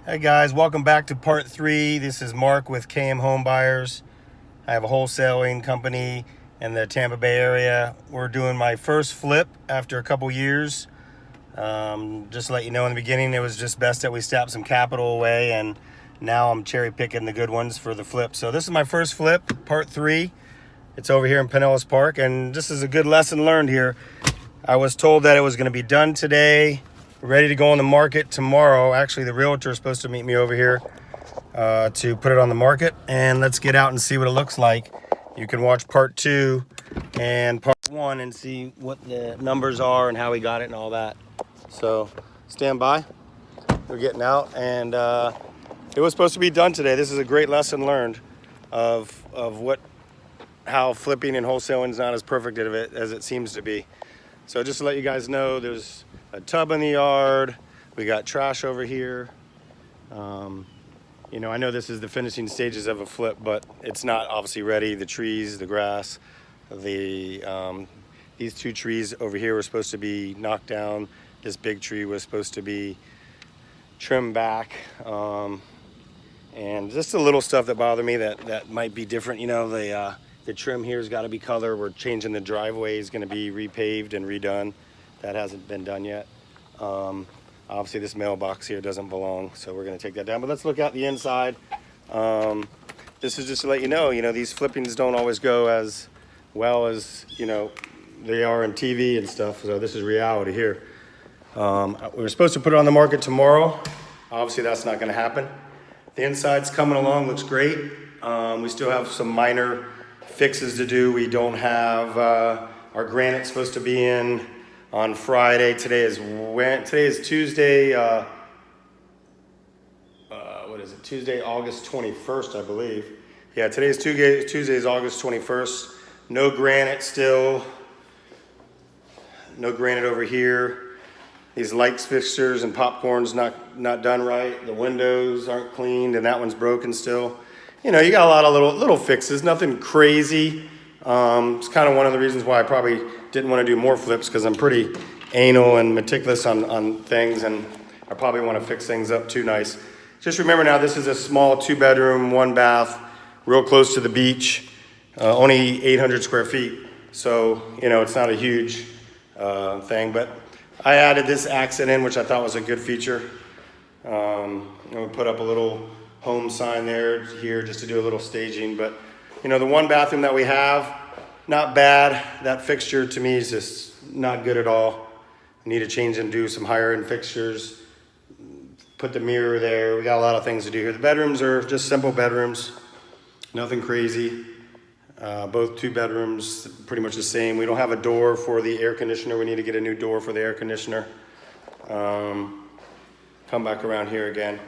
Hey guys, welcome back to part 3. This is Mark with KM Home Buyers. I have a wholesaling company in the Tampa Bay area. We're doing my first flip after a couple years. Just to let you know in the beginning, it was just best that we stepped some capital away, and now I'm cherry picking the good ones for the flip. So this is my first flip, part 3. It's over here in Pinellas Park, and this is a good lesson learned here. I was told that it was going to be done today, ready to go on the market tomorrow. Actually, the realtor is supposed to meet me over here to put it on the market, and let's get out and see what it looks like. You can watch part 2 and part 1 and see what the numbers are and how we got it and all that. So stand by. We're getting out, and it was supposed to be done today. This is a great lesson learned of how flipping and wholesaling is not as perfect as it seems to be. So just to let you guys know, there's a tub in the yard. We got trash over here. I know this is the finishing stages of a flip, but it's not obviously ready. The trees, the grass, these 2 trees over here were supposed to be knocked down. This big tree was supposed to be trimmed back. And just the little stuff that bother me that might be different. The trim here's got to be color. We're changing the driveway. Is going to be repaved and redone. That hasn't been done yet. Obviously this mailbox here doesn't belong, so we're going to take that down. But let's look at the inside. This is just to let you know, these flippings don't always go as well as, they are in TV and stuff. So this is reality here. We were supposed to put it on the market tomorrow. Obviously that's not going to happen. The inside's coming along, looks great. We still have some minor fixes to do. We don't have our granite supposed to be in on Friday. Today is Tuesday. What is it? Tuesday, August 21st, I believe. Yeah, Tuesday is August 21st. No granite still. No granite over here. These lights fixtures and popcorn's not done right. The windows aren't cleaned, and that one's broken still. You got a lot of little fixes, nothing crazy. It's kind of one of the reasons why I probably didn't want to do more flips, because I'm pretty anal and meticulous on things, and I probably want to fix things up too nice. Just remember now, this is a small 2-bedroom, 1-bath, real close to the beach, only 800 square feet. So, it's not a huge thing, but I added this accent in, which I thought was a good feature. We put up a little home sign here just to do a little staging, but the 1 bathroom that we have, not bad. That fixture to me is just not good at all. I need to change and do some higher end fixtures, put the mirror there. We got a lot of things to do here. The bedrooms are just simple bedrooms, nothing crazy. Both 2 bedrooms, pretty much the same. We don't have a door for the air conditioner. We need to get a new door for the air conditioner. Come back around here again.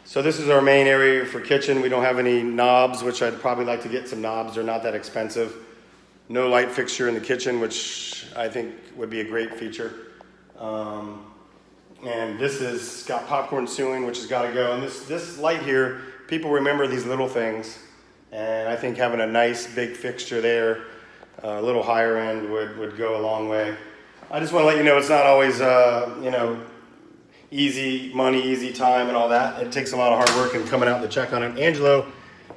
So this is our main area for kitchen. We don't have any knobs, which I'd probably like to get some knobs. They're not that expensive. No light fixture in the kitchen, which I think would be a great feature. And this has got popcorn ceiling, which has got to go. And this light here, people remember these little things. And I think having a nice big fixture there, a little higher end would go a long way. I just want to let you know it's not always, easy money, easy time and all that. It takes a lot of hard work and coming out to check on it. Angelo,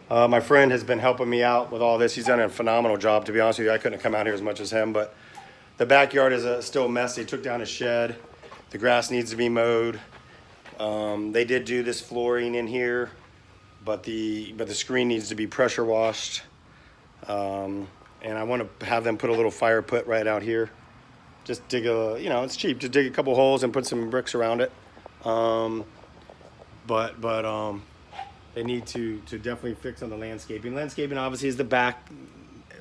my friend, has been helping me out with all this. He's done a phenomenal job, to be honest with you. I couldn't have come out here as much as him, but the backyard is still a mess. They took down his shed. The grass needs to be mowed. They did do this flooring in here, but the screen needs to be pressure washed. And I want to have them put a little fire pit right out here. Just dig it's cheap. Just dig a couple holes and put some bricks around it. But they need to definitely fix on the landscaping. Landscaping obviously is the back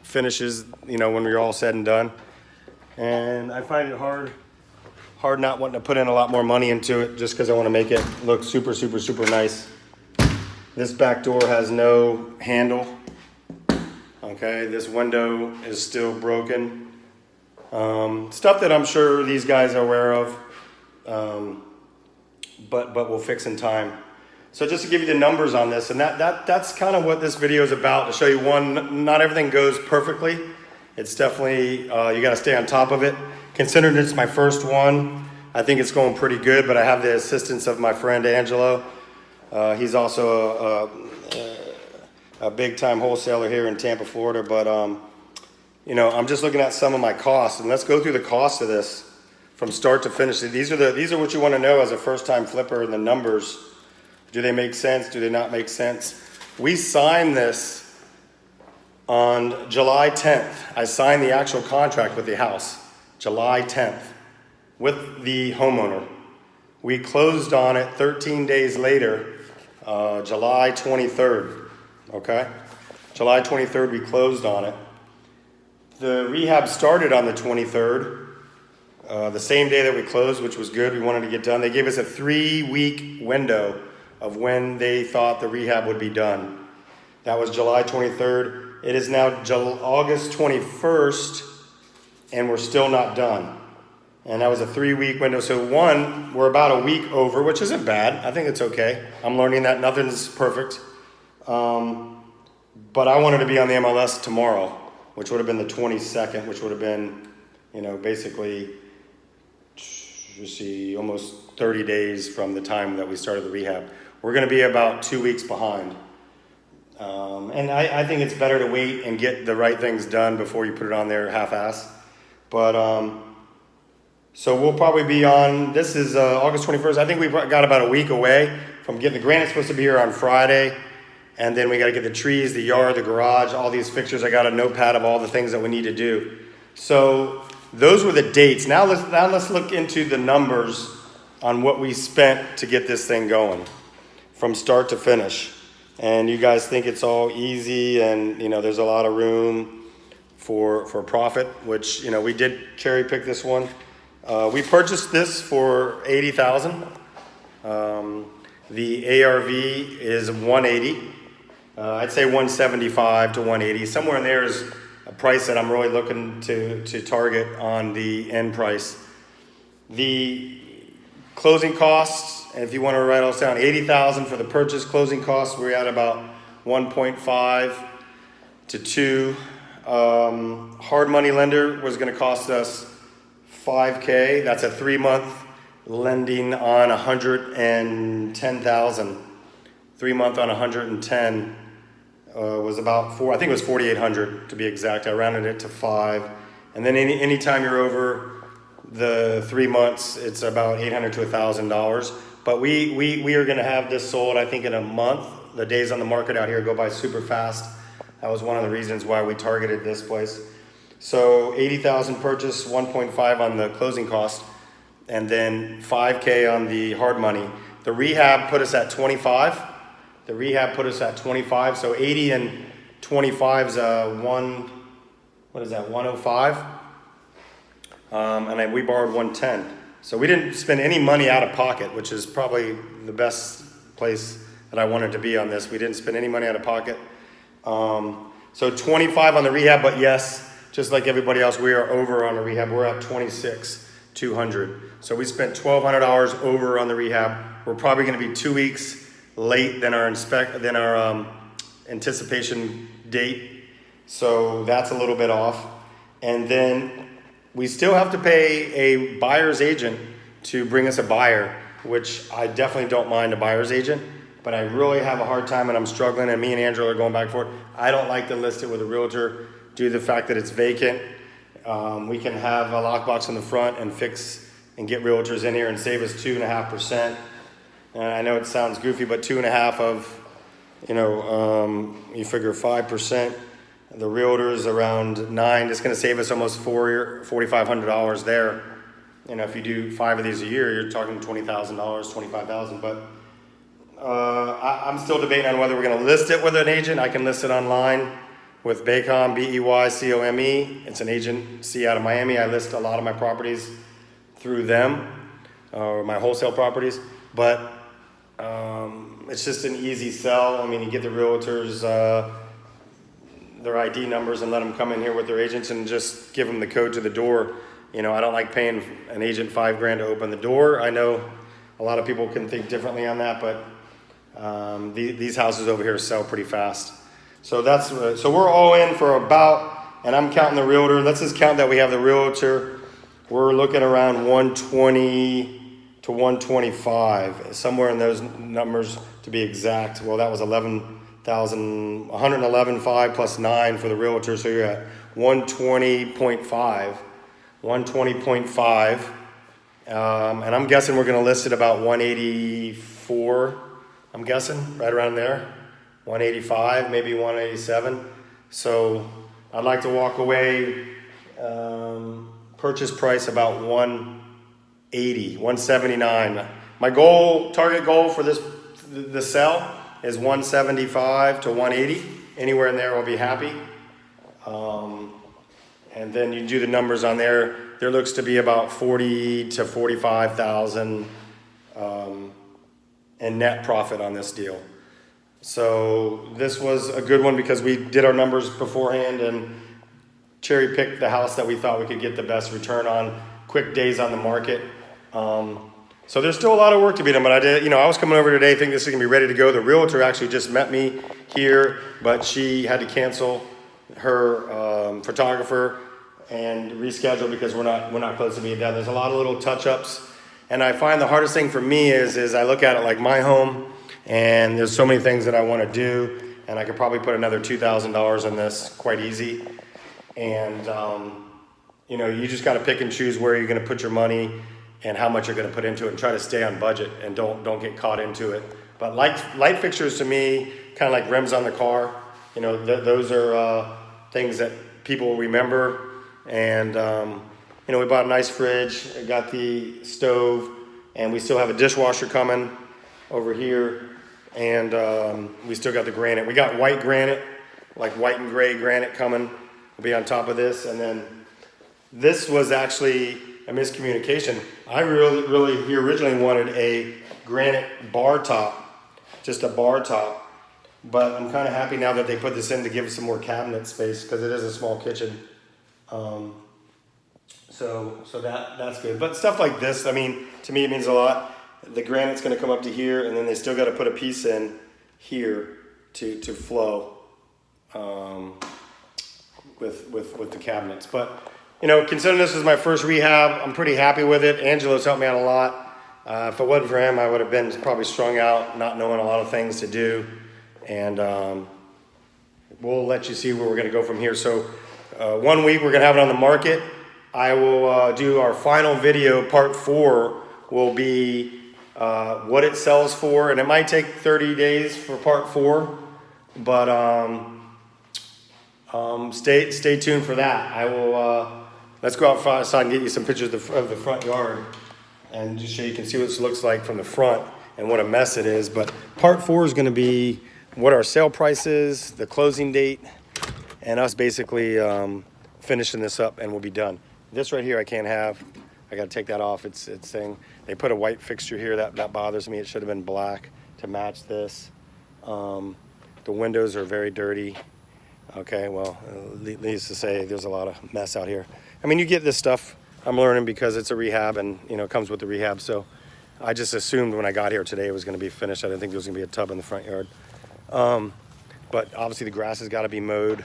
finishes, when we're all said and done. And I find it hard not wanting to put in a lot more money into it just because I want to make it look super, super, super nice. This back door has no handle. Okay, this window is still broken. Stuff that I'm sure these guys are aware of, but we'll fix in time. So just to give you the numbers on this, and that's kind of what this video is about, to show you, one, not everything goes perfectly. It's definitely, you got to stay on top of it. Considering it's my first one, I think it's going pretty good, but I have the assistance of my friend Angelo. He's also a big-time wholesaler here in Tampa, Florida. But, you know, I'm just looking at some of my costs. And let's go through the cost of this from start to finish. These are what you want to know as a first-time flipper, the numbers. Do they make sense? Do they not make sense? We signed this on July 10th. I signed the actual contract with the house, July 10th, with the homeowner. We closed on it 13 days later, July 23rd, okay? July 23rd, we closed on it. The rehab started on the 23rd, the same day that we closed, which was good. We wanted to get done. They gave us a 3-week window of when they thought the rehab would be done. That was July 23rd. It is now August 21st, and we're still not done. And that was a 3-week window. So one, we're about a week over, which isn't bad. I think it's okay. I'm learning that nothing's perfect. But I wanted to be on the MLS tomorrow, which would have been the 22nd, which would have been, you know, basically, you see, almost 30 days from the time that we started the rehab. We're going to be about 2 weeks behind. And I think it's better to wait and get the right things done before you put it on there half-ass. But, so we'll probably be on, this is August 21st. I think we've got about a week away from getting the granite. Supposed to be here on Friday. And then we got to get the trees, the yard, the garage, all these fixtures. I got a notepad of all the things that we need to do. So those were the dates. Now let's look into the numbers on what we spent to get this thing going from start to finish. And you guys think it's all easy and, you know, there's a lot of room for profit, which, you know, we did cherry pick this one. We purchased this for $80,000. The ARV is 180. I'd say 175 to 180. Somewhere in there is a price that I'm really looking to target on the end price. The closing costs, and if you want to write all this down, $80,000 for the purchase. Closing costs, we're at about 1.5 to 2. Hard money lender was going to cost us $5K. That's a 3-month lending on $110,000. 3 month on 110 was about I think it was 4,800 to be exact. I rounded it to 5. And then anytime you're over the 3 months, it's about $800 to $1,000. But we are going to have this sold, I think, in a month. The days on the market out here go by super fast. That was one of the reasons why we targeted this place. So 80,000 purchase, 1.5 on the closing cost, and then 5K on the hard money. The rehab put us at 25. So 80 and 25 is 105. And then we borrowed 110. So we didn't spend any money out of pocket, which is probably the best place that I wanted to be on this. We didn't spend any money out of pocket. So 25 on the rehab, but yes, just like everybody else, we are over on the rehab. We're at 26,200. So we spent $1,200 over on the rehab. We're probably going to be 2 weeks late than our anticipation date. So that's a little bit off. And then we still have to pay a buyer's agent to bring us a buyer, which I definitely don't mind a buyer's agent, but I really have a hard time and I'm struggling, and me and Angela are going back and forth. I don't like to list it with a realtor due to the fact that it's vacant. We can have a lockbox in the front and fix and get realtors in here and save us 2.5%. I know it sounds goofy, but 2.5 of, you figure 5%. The realtor's around 9. It's going to save us almost $4,500 there. If you do 5 of these a year, you're talking $20,000, $25,000. But I'm still debating on whether we're going to list it with an agent. I can list it online with Baycom, Beycome. It's an agency out of Miami. I list a lot of my properties through them, or my wholesale properties. But it's just an easy sell. You get the realtors their ID numbers and let them come in here with their agents and just give them the code to the door. I don't like paying an agent $5,000 to open the door. I know a lot of people can think differently on that, but these houses over here sell pretty fast. So so we're all in for about, and I'm counting the realtor. Let's just count that we have the realtor. We're looking around 120 to 125, somewhere in those numbers to be exact. Well, that was 111.5 plus 9 for the realtor, so you're at 120.5, 120.5. And I'm guessing we're going to list it about 184. I'm guessing right around there, 185, maybe 187. So I'd like to walk away, purchase price about 180, 179. My target goal for the sell is 175 to 180. Anywhere in there, I'll be happy. And then you do the numbers on there. There looks to be about 40 to 45,000 in net profit on this deal. So this was a good one because we did our numbers beforehand and cherry picked the house that we thought we could get the best return on. Quick days on the market. So there's still a lot of work to be done, but I was coming over today thinking this is gonna be ready to go. The realtor actually just met me here, but she had to cancel her photographer and reschedule because we're not close to being done. There's a lot of little touch-ups, and I find the hardest thing for me is I look at it like my home, and there's so many things that I want to do, and I could probably put another $2,000 in this quite easy. And you just got to pick and choose where you're going to put your money and how much you're going to put into it, and try to stay on budget and don't get caught into it. But light fixtures to me, kind of like rims on the car. Those are things that people will remember. And we bought a nice fridge, got the stove, and we still have a dishwasher coming over here, and we still got the granite. We got white granite, like white and gray granite coming. Will be on top of this, and then this was actually a miscommunication. I really originally wanted a granite bar top, just a bar top, but I'm kind of happy now that they put this in to give us some more cabinet space because it is a small kitchen. So that's good. But stuff like this, to me it means a lot. The granite's going to come up to here, and then they still got to put a piece in here to flow with the cabinets. But considering this is my first rehab, I'm pretty happy with it. Angelo's helped me out a lot. If it wasn't for him, I would have been probably strung out, not knowing a lot of things to do. And we'll let you see where we're going to go from here. So 1 week we're going to have it on the market. I will do our final video. Part 4 will be what it sells for, and it might take 30 days for part 4, but stay tuned for that. I will let's go outside and get you some pictures of the front yard and just so you can see what this looks like from the front and what a mess it is. But part 4 is going to be what our sale price is, the closing date, and us basically finishing this up, and we'll be done. This right here I can't have. I got to take that off. It's thing. They put a white fixture here. That bothers me. It should have been black to match this. The windows are very dirty. Okay, well, needless to say, there's a lot of mess out here. You get this stuff. I'm learning because it's a rehab, and it comes with the rehab. So I just assumed when I got here today it was going to be finished. I didn't think there was going to be a tub in the front yard. But obviously the grass has got to be mowed.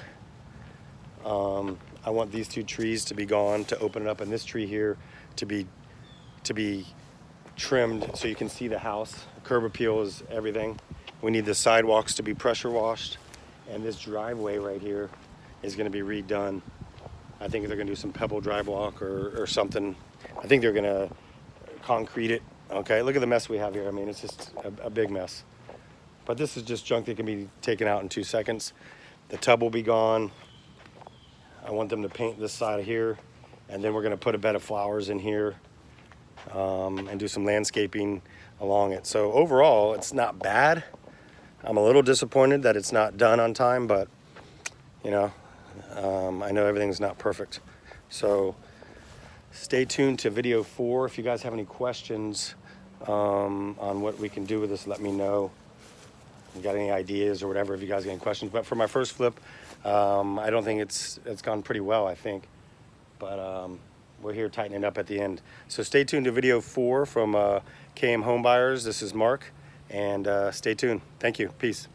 I want these 2 trees to be gone to open it up, and this tree here to be trimmed so you can see the house. Curb appeal is everything. We need the sidewalks to be pressure washed, and this driveway right here is going to be redone. I think they're going to do some pebble drivewalk or something. I think they're going to concrete it. Okay, look at the mess we have here. It's just a big mess. But this is just junk that can be taken out in 2 seconds. The tub will be gone. I want them to paint this side of here, and then we're going to put a bed of flowers in here and do some landscaping along it. So overall, it's not bad. I'm a little disappointed that it's not done on time, but I know everything's not perfect. So stay tuned to video 4. If you guys have any questions on what we can do with this, let me know. If you got any ideas or whatever, if you guys got any questions. But for my first flip, I don't think it's gone pretty well, I think. But we're here tightening up at the end. So stay tuned to video 4 from KM Homebuyers. This is Mark, and stay tuned. Thank you. Peace.